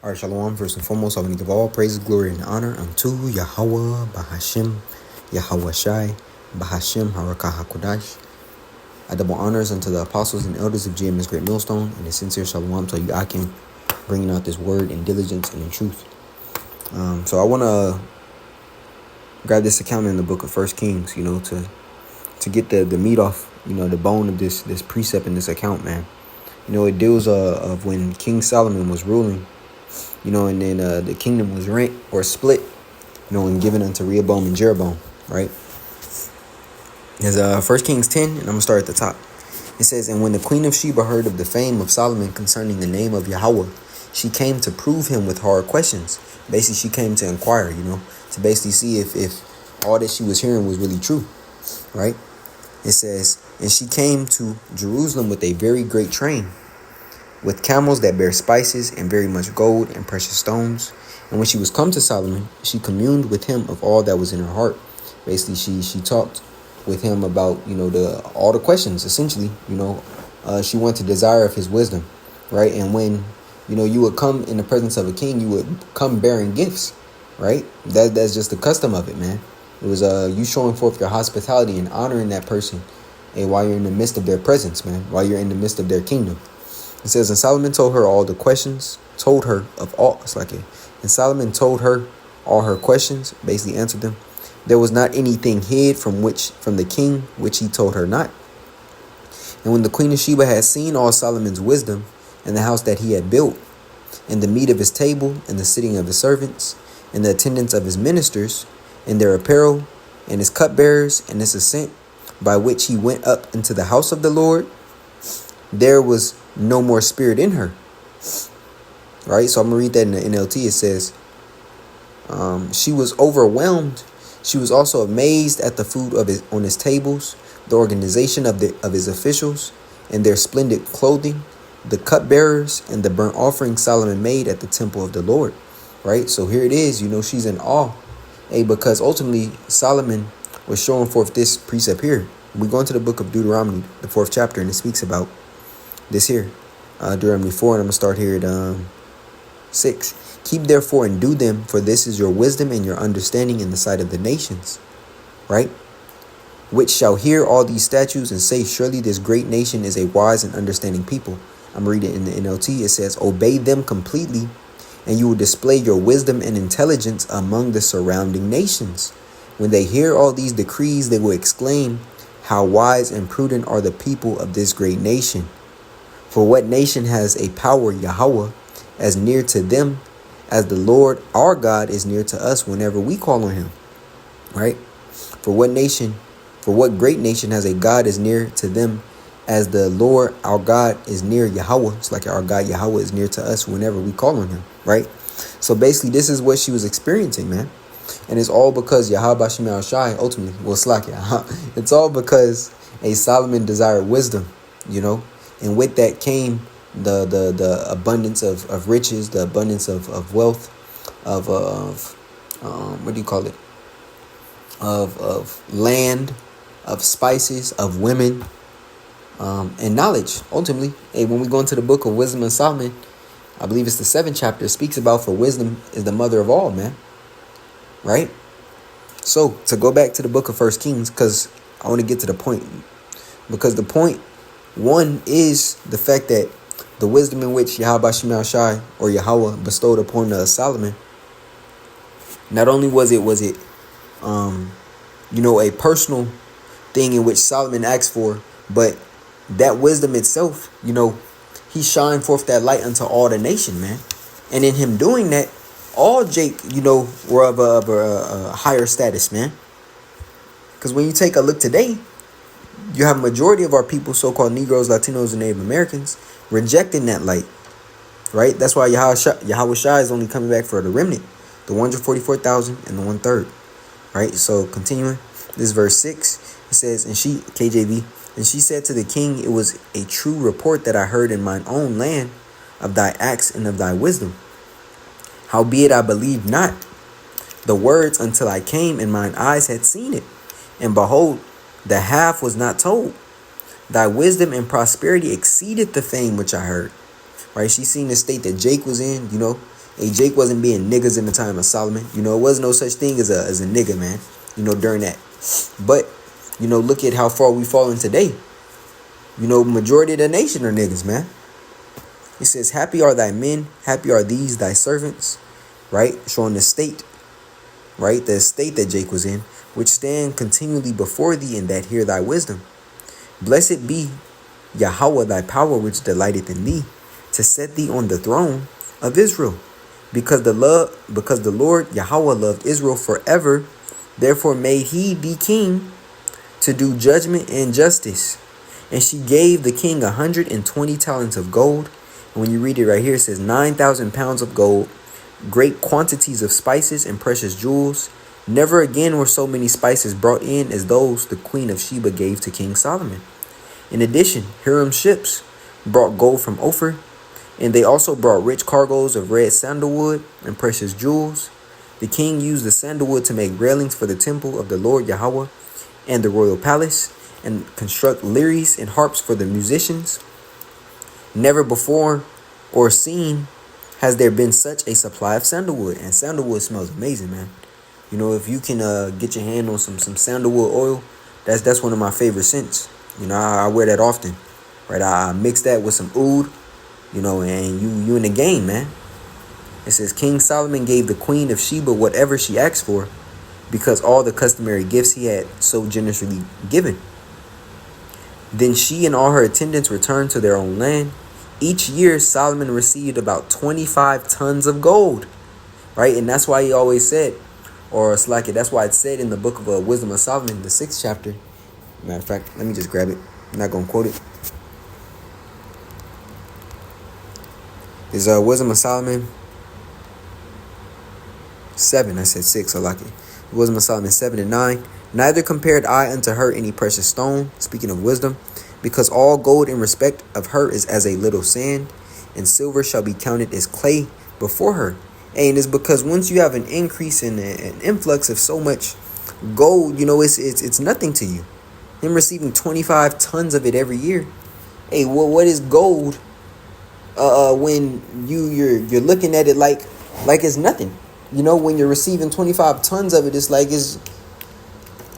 All right, Shalom. First and foremost, I want to give all praise, glory, and honor unto Yahweh, Bahashim, Yahweh Shai, Bahashim, Harakah HaKodash. I double honors unto the apostles and elders of GMS Great Millstone, and a sincere Shalom to Yakin, bringing out this word in diligence and in truth. So I want to grab this account in the book of First Kings, to get the meat off, the bone of this precept in this account, man. It deals of when King Solomon was ruling, and then the kingdom was rent or split, and given unto Rehoboam and Jeroboam, right? There's 1 Kings 10, and I'm going to start at the top. It says, "And when the queen of Sheba heard of the fame of Solomon concerning the name of Yahweh, she came to prove him with hard questions." Basically, she came to inquire, to basically see if all that she was hearing was really true, right? It says, "And she came to Jerusalem with a very great train, with camels that bear spices and very much gold and precious stones. And when she was come to Solomon, she communed with him of all that was in her heart." Basically, she talked with him about, all the questions, essentially, she wanted to desire of his wisdom, right? And when, you would come in the presence of a king, you would come bearing gifts, right? That's just the custom of it, man. It was you showing forth your hospitality and honoring that person, and while you're in the midst of their presence, man, while you're in the midst of their kingdom. It says, "And Solomon told her all the questions, and Solomon told her all her questions," basically answered them. "There was not anything hid from the king which he told her not. And when the queen of Sheba had seen all Solomon's wisdom, and the house that he had built, and the meat of his table, and the sitting of his servants, and the attendance of his ministers, and their apparel, and his cupbearers, and his ascent, by which he went up into the house of the Lord, there was no more spirit in her." Right? So I'm going to read that in the NLT. It says, "She was overwhelmed. She was also amazed at the food on his tables, the organization of his officials, and their splendid clothing, the cupbearers, and the burnt offering Solomon made at the temple of the Lord." Right? So here it is, she's in awe. Because ultimately Solomon was showing forth this precept here. We go into the book of Deuteronomy, the 4th chapter, and it speaks about this here. Deuteronomy 4, and I'm going to start here at 6. "Keep therefore and do them, for this is your wisdom and your understanding in the sight of the nations," right? "Which shall hear all these statutes and say, surely this great nation is a wise and understanding people." I'm reading it in the NLT. It says, "Obey them completely, and you will display your wisdom and intelligence among the surrounding nations. When they hear all these decrees, they will exclaim, how wise and prudent are the people of this great nation. For what nation has a power, Yahweh, as near to them as the Lord our God is near to us whenever we call on him?" Right? For what great nation has a God as near to them as the Lord our God is near Yahweh? It's like our God Yahweh is near to us whenever we call on him, right? So basically, this is what she was experiencing, man. And it's all because Yahweh Shai Shai ultimately will slack it. It's all because a Solomon desired wisdom, and with that came the abundance of riches, the abundance of wealth, of land, of spices, of women, and knowledge. Ultimately, when we go into the book of Wisdom of Solomon, I believe it's the 7th chapter, speaks about for wisdom is the mother of all, man. Right? So to go back to the book of 1 Kings, because I want to get to the point, because the point one is the fact that the wisdom in which Yahweh Shai or Yahweh bestowed upon Solomon, not only was it a personal thing in which Solomon asked for, but that wisdom itself, he shined forth that light unto all the nation, man. And in him doing that, all Jake, were of a higher status, man. Because when you take a look today, you have a majority of our people, so-called Negroes, Latinos, and Native Americans, rejecting that light, right? That's why Yahweh Shai is only coming back for the remnant, the 144,000 and the 1/3, right? So continuing, this verse 6, it says, "And she," KJV, "and she said to the king, it was a true report that I heard in mine own land of thy acts and of thy wisdom. Howbeit I believed not the words until I came and mine eyes had seen it. And behold, the half was not told. Thy wisdom and prosperity exceeded the fame which I heard." Right? She seen the state that Jake was in, Hey, Jake wasn't being niggas in the time of Solomon. You know, it wasn't no such thing as a nigga, man. You know, during that. But, you know, look at how far we fallen today. You know, majority of the nation are niggas, man. It says, happy are thy men, happy are these thy servants, right? Showing the state, right? The state that Jake was in, which stand continually before thee and that hear thy wisdom. Blessed be Yahweh thy power, which delighteth in thee, to set thee on the throne of Israel. Because the Lord Yahweh loved Israel forever, therefore made he be king to do judgment and justice. And she gave the king 120 talents of gold. And when you read it right here, it says 9,000 pounds of gold, great quantities of spices and precious jewels. Never again were so many spices brought in as those the queen of Sheba gave to King Solomon. In addition, Hiram's ships brought gold from Ophir, and they also brought rich cargoes of red sandalwood and precious jewels. The king used the sandalwood to make railings for the temple of the Lord Yahweh and the royal palace, and construct lyres and harps for the musicians. Never before or seen has there been such a supply of sandalwood. And sandalwood smells amazing, man. You know, if you can get your hand on some sandalwood oil, that's one of my favorite scents. You know, I wear that often, right? I mix that with some oud, you know, and you in the game, man. It says, King Solomon gave the queen of Sheba whatever she asked for, because all the customary gifts he had so generously given. Then she and all her attendants returned to their own land. Each year, Solomon received about 25 tons of gold, right? And that's why he always said, or it's like it, that's why it said in the book of Wisdom of Solomon, the 6th chapter. Matter of fact, let me just grab it. I'm not going to quote it. It's Wisdom of Solomon 7. I said 6, I like it. Wisdom of Solomon 7 and 9. Neither compared I unto her any precious stone, speaking of wisdom, because all gold in respect of her is as a little sand, and silver shall be counted as clay before her. And it's because once you have an increase in an influx of so much gold, you know, it's nothing to you. Him receiving 25 tons of it every year. Hey, well, what is gold? When you're looking at it like it's nothing. You know, when you're receiving 25 tons of it, it's like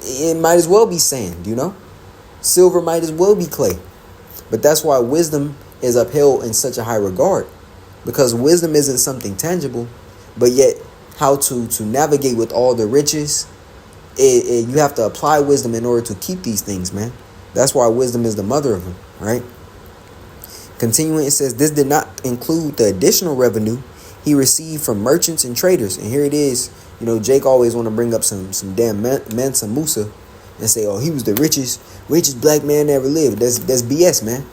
it might as well be sand, you know? Silver might as well be clay. But that's why wisdom is upheld in such a high regard. Because wisdom isn't something tangible, but yet how to navigate with all the riches, you have to apply wisdom in order to keep these things, man. That's why wisdom is the mother of them, right? Continuing, it says, this did not include the additional revenue he received from merchants and traders. And here it is. You know, Jake always want to bring up some damn Mansa Musa and say, oh, he was the richest black man that ever lived. That's BS, man.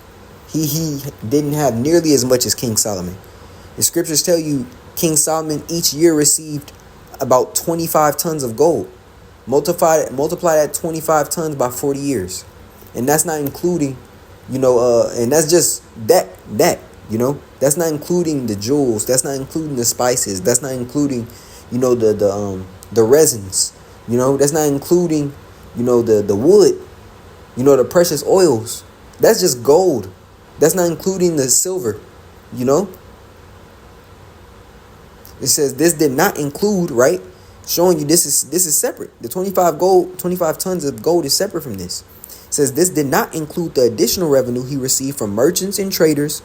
He didn't have nearly as much as King Solomon. The scriptures tell you King Solomon each year received about 25 tons of gold. Multiply that 25 tons by 40 years. And that's not including, you know, and that's just that, you know, that's not including the jewels. That's not including the spices. That's not including, you know, the resins, you know, that's not including, you know, the wood, you know, the precious oils. That's just gold. That's not including the silver, you know. It says this did not include, right? Showing you this is separate. The 25 tons of gold is separate from this. It says this did not include the additional revenue he received from merchants and traders,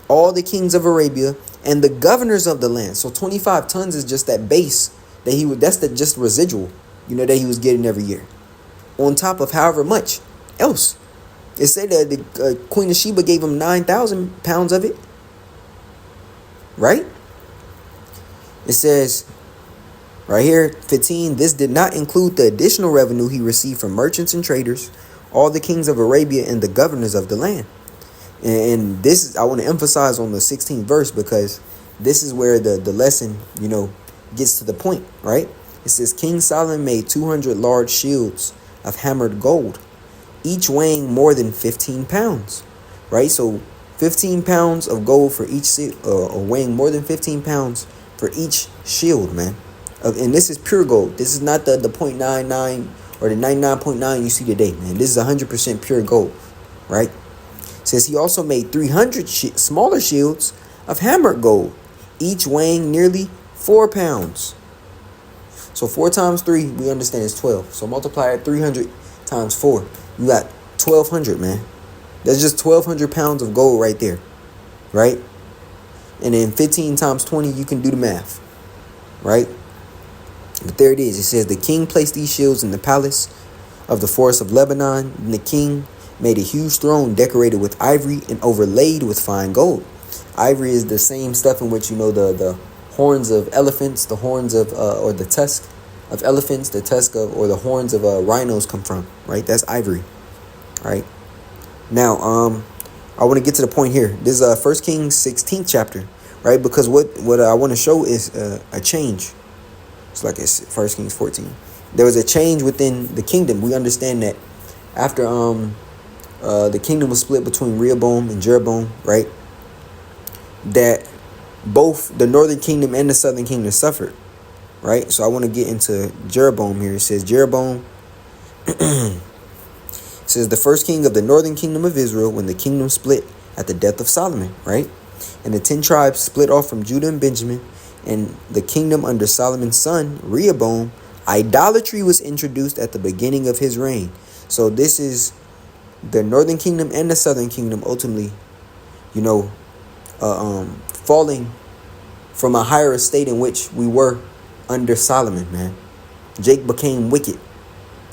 all the kings of Arabia, and the governors of the land. So 25 tons is just that base that that's the just residual, you know, that he was getting every year. On top of however much else. It said that the Queen of Sheba gave him 9,000 pounds of it. Right? It says right here, 15, this did not include the additional revenue he received from merchants and traders, all the kings of Arabia, and the governors of the land. And this, I want to emphasize on the 16th verse, because this is where the lesson, you know, gets to the point, right? It says, King Solomon made 200 large shields of hammered gold, each weighing more than 15 pounds, right? So 15 pounds of gold for each, or weighing more than 15 pounds for each shield, man. And this is pure gold. This is not the 0.99 or the 99.9 you see today, man. This is 100% pure gold, right? It says he also made 300 smaller shields of hammered gold, each weighing nearly 4 pounds. So 4 times 3, we understand is 12. So multiply it 300 times 4. You got 1,200, man. That's just 1,200 pounds of gold right there, right? And then 15 times 20, you can do the math, right? But there it is. It says, the king placed these shields in the palace of the forest of Lebanon. And the king made a huge throne decorated with ivory and overlaid with fine gold. Ivory is the same stuff in which, the horns of elephants, the horns of, or the tusk of elephants, the tusk of, or the horns of rhinos come from, right? That's ivory, right? Now, I want to get to the point here. This is 1 Kings 16th chapter, right? Because what I want to show is a change. It's like it's 1 Kings 14. There was a change within the kingdom. We understand that after the kingdom was split between Rehoboam and Jeroboam, right? That both the northern kingdom and the southern kingdom suffered, right? So I want to get into Jeroboam here. It says Jeroboam says the first king of the northern kingdom of Israel, when the kingdom split at the death of Solomon, right? And the 10 tribes split off from Judah and Benjamin, and the kingdom under Solomon's son, Rehoboam, idolatry was introduced at the beginning of his reign. So this is the northern kingdom and the southern kingdom ultimately, falling from a higher estate in which we were under Solomon, man. Jake became wicked.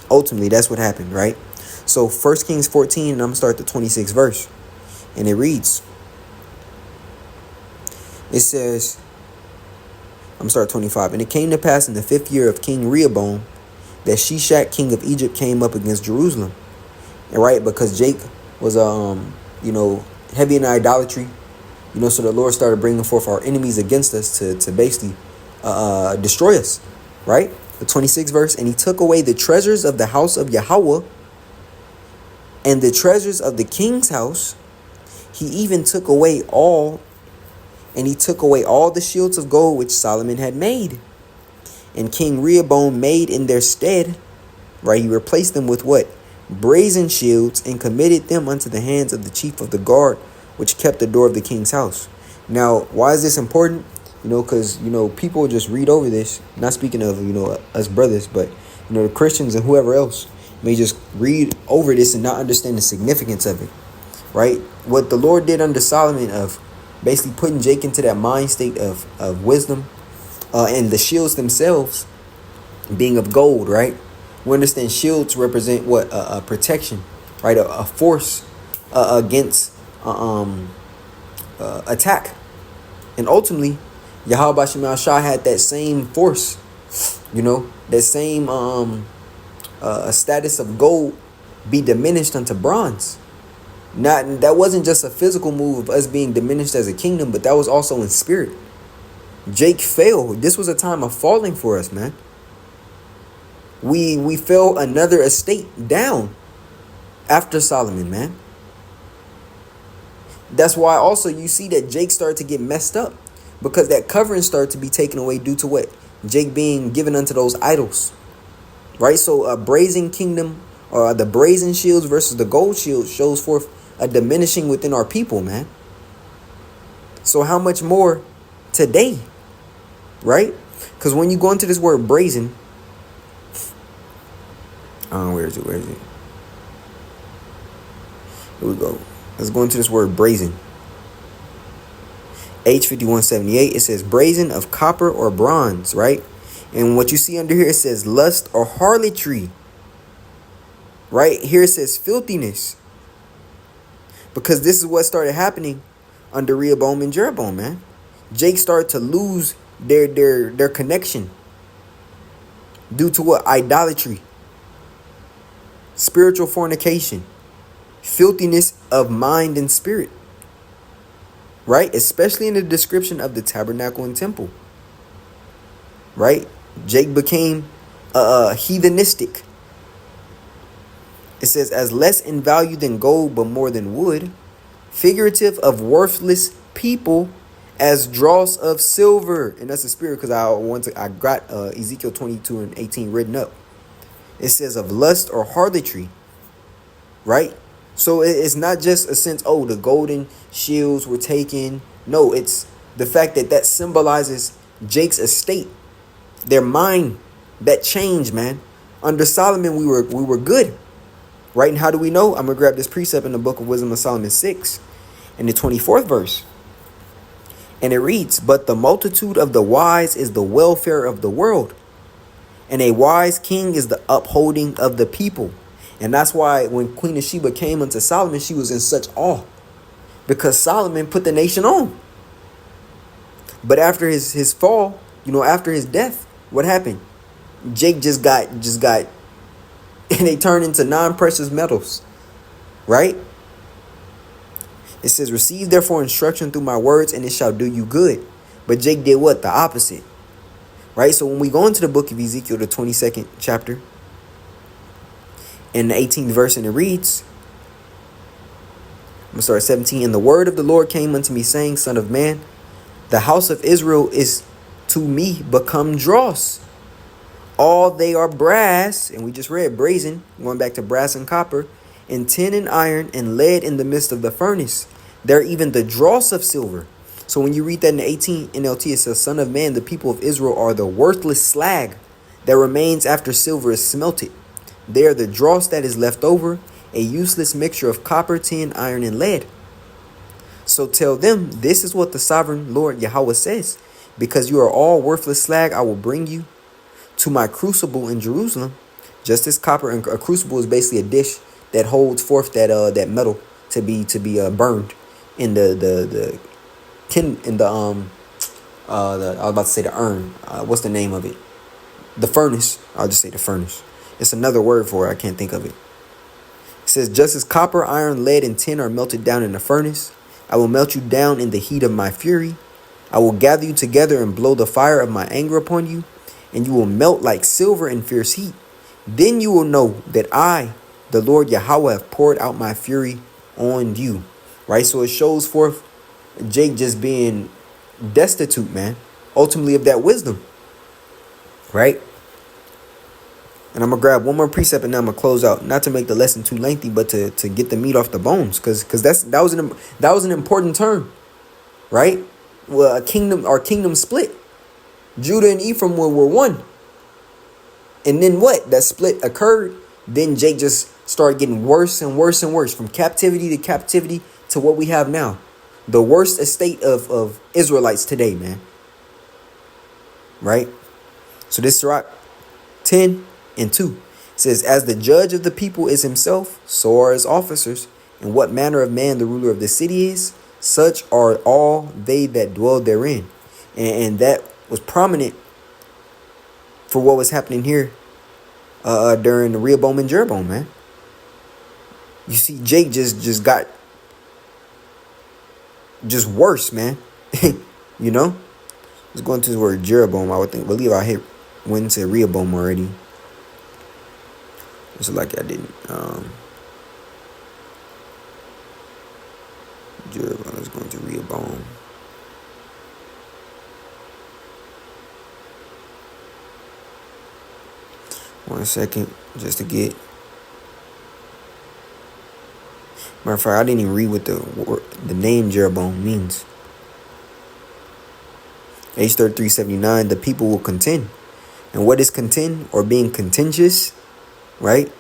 Ultimately, that's what happened, right? So 1 Kings 14, and I'm going to start the 26th verse. And it reads, it says, I'm start 25. And it came to pass in the 5th year of King Rehoboam that Shishak, king of Egypt, came up against Jerusalem. And right, because Jake was, heavy in idolatry, so the Lord started bringing forth our enemies against us to basically destroy us, right? The 26th verse, and he took away the treasures of the house of Yahweh and the treasures of the king's house. He even took away all the shields of gold which Solomon had made. And King Rehoboam made in their stead, right? He replaced them with what? Brazen shields, and committed them unto the hands of the chief of the guard, which kept the door of the king's house. Now, why is this important? Because, people just read over this. Not speaking of, us brothers, but, the Christians and whoever else may just read over this and not understand the significance of it, right? What the Lord did under Solomon of basically putting Jake into that mind state of wisdom, and the shields themselves being of gold, right? We understand shields represent what? A protection, right? A force against attack. And ultimately, Yahweh Shemal Shah had that same force, that same status of gold be diminished unto bronze. That wasn't just a physical move of us being diminished as a kingdom, but that was also in spirit. Jake fell. This was a time of falling for us, man. We fell another estate down after Solomon, man. That's why also you see that Jake started to get messed up, because that covering started to be taken away due to what? Jake being given unto those idols, right? So a brazen kingdom, or the brazen shields versus the gold shields, shows forth a diminishing within our people, man. So how much more today, right? Because when you go into this word brazen, where is it? Here we go. Let's go into this word brazen. H5178, it says brazen of copper or bronze, right? And what you see under here, it says lust or harlotry. Right here it says filthiness. Because this is what started happening under Rehoboam and Jeroboam, man. Jake started to lose their connection due to what? Idolatry, spiritual fornication, filthiness of mind and spirit, right? Especially in the description of the tabernacle and temple, right? Jake became heathenistic. It says, as less in value than gold, but more than wood, figurative of worthless people, as dross of silver. And that's the spirit, because I got Ezekiel 22:18 written up. It says of lust or harlotry, right? So it's not just a sense, the golden shields were taken. No, it's The fact that that symbolizes Jake's estate, their mind, that changed, man. Under Solomon, we were good, right? And how do we know? I'm gonna grab this precept in the Book of Wisdom of Solomon 6, in the 24th verse, and it reads, "But the multitude of the wise is the welfare of the world, and a wise king is the upholding of the people." And that's why when Queen of Sheba came unto Solomon, she was in such awe, because Solomon put the nation on. But after his fall, after his death, what happened? Jake just got and they turned into non-precious metals, right? It says, "Receive therefore instruction through my words, and it shall do you good." But Jake did what? The opposite, right? So when we go into the book of Ezekiel, the 22nd chapter, in the 18th verse, and it reads, I'm going to start at 17. "And the word of the Lord came unto me, saying, Son of man, the house of Israel is to me become dross. All they are brass," and we just read brazen, going back to brass and copper, "and tin and iron and lead in the midst of the furnace. They're even the dross of silver." So when you read that in the 18 NLT, it says, "Son of man, the people of Israel are the worthless slag that remains after silver is smelted. They are the dross that is left over, a useless mixture of copper, tin, iron, and lead. So tell them, this is what the sovereign Lord Yahweh says. Because you are all worthless slag, I will bring you to my crucible in Jerusalem." Just as copper, and a crucible is basically a dish that holds forth that metal to be burned in the I was about to say the urn. What's the name of it? The furnace. I'll just say the furnace. It's another word for it. I can't think of it. It says, "Just as copper, iron, lead, and tin are melted down in the furnace, I will melt you down in the heat of my fury. I will gather you together and blow the fire of my anger upon you, and you will melt like silver in fierce heat. Then you will know that I, the Lord Yahweh, have poured out my fury on you." Right? So it shows forth Jake just being destitute, man, ultimately of that wisdom. Right? And I'm going to grab one more precept and then I'm going to close out. Not to make the lesson too lengthy, but to get the meat off the bones. Because that was an important term. Right? Well, our kingdom split. Judah and Ephraim were one. And then what? That split occurred. Then Jake just started getting worse and worse and worse. From captivity to captivity to what we have now. The worst estate of Israelites today, man. Right? So this Sirach 10:2 says, "As the judge of the people is himself, so are his officers. And what manner of man the ruler of the city is, such are all they that dwell therein." And that was prominent for what was happening here during the Rehoboam and Jeroboam, man. You see, Jake just got just worse, man. Let's go into the word Jeroboam. Believe I went into Rehoboam already. It's like I didn't. Jeroboam. Let's go into Rehoboam. One second, just to get. Matter of fact, I didn't even read what the name Jeroboam means. H3379, "The people will contend." And what is contend, or being contentious? Right?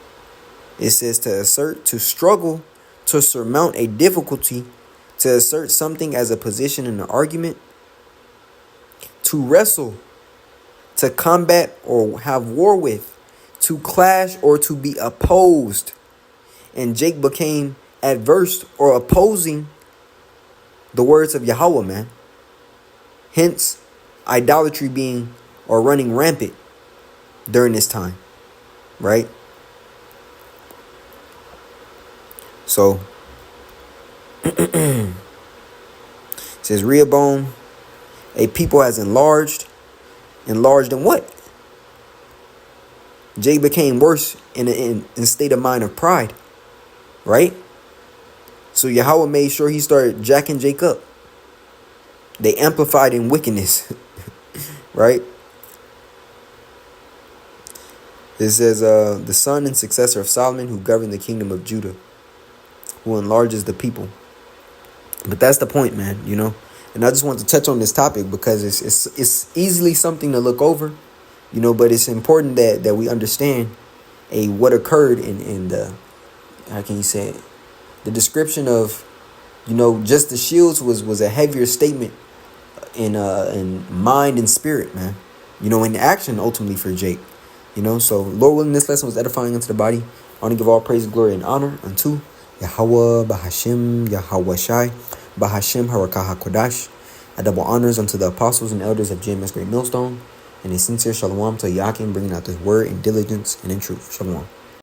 It says to assert, to struggle, to surmount a difficulty, to assert something as a position in an argument, to wrestle, to combat or have war with, to clash or to be opposed. And Jake became adverse or opposing the words of Yahweh, man. Hence, idolatry being or running rampant during this time, right? So, it says Rehoboam, "A people has enlarged in what? Jake became worse in a state of mind of pride, right? So Yahweh made sure he started jacking Jake up. They amplified in wickedness, right? It says, "The son and successor of Solomon, who governed the kingdom of Judah, who enlarges the people." But that's the point, man. And I just want to touch on this topic because it's easily something to look over, but it's important that we understand what occurred in the, how can you say it, the description of, just the shields was a heavier statement in mind and spirit, man. In action ultimately for Jake. So Lord willing, this lesson was edifying unto the body. I want to give all praise, glory, and honor unto Yahweh, Bahashim, Yahweh Shai, Bahashim, Harakah HaKodash. I double honors unto the apostles and elders of JMS Great Millstone, and a sincere shalom to Yakin, bringing out this word in diligence and in truth. Shalom.